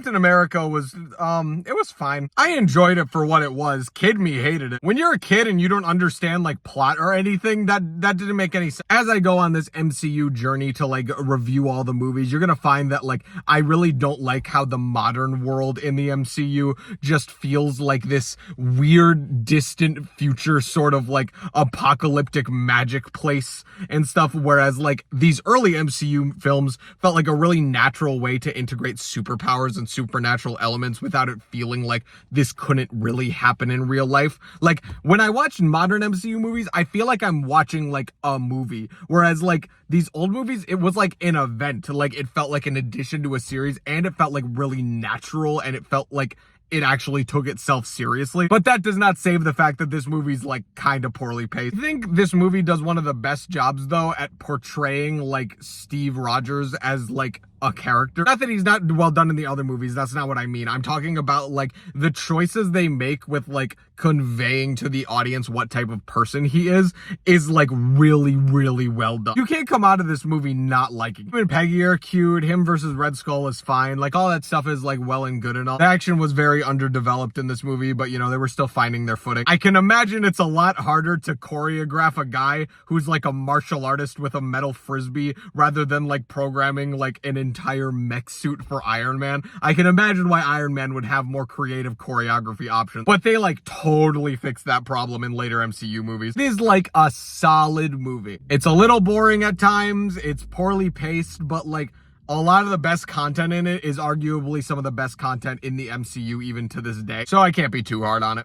Captain America was, it was fine. I enjoyed it for what it was. Kid me hated it. When you're a kid and you don't understand like plot or anything, that didn't make any sense. As I go on this MCU journey to like review all the movies, you're gonna find that like I really don't like how the modern world in the MCU just feels like this weird, distant future sort of like apocalyptic magic place and stuff, whereas like these early MCU films felt like a really natural way to integrate superpowers and supernatural elements without it feeling like this couldn't really happen in real life. Like when I watch modern MCU movies, I feel like I'm watching like a movie, whereas like these old movies, it was like an event. Like it felt like an addition to a series, and it felt like really natural, and it felt like it actually took itself seriously. But that does not save the fact that this movie's like kind of poorly paced. I think this movie does one of the best jobs though at portraying like Steve Rogers as like a character. Not that he's not well done in the other movies, that's not what I mean. I'm talking about like the choices they make with like conveying to the audience what type of person he is like really, really well done. You can't come out of this movie not liking him and Peggy are cute. Him versus Red Skull is fine. Like all that stuff is like well and good and all. The action was very underdeveloped in this movie, but you know, they were still finding their footing. I can imagine it's a lot harder to choreograph a guy who's like a martial artist with a metal frisbee rather than like programming like an entire mech suit for Iron Man. I can imagine why Iron Man would have more creative choreography options, but they like totally fixed that problem in later MCU movies. It is like a solid movie. It's a little boring at times, it's poorly paced, but like a lot of the best content in it is arguably some of the best content in the MCU even to this day. So I can't be too hard on it.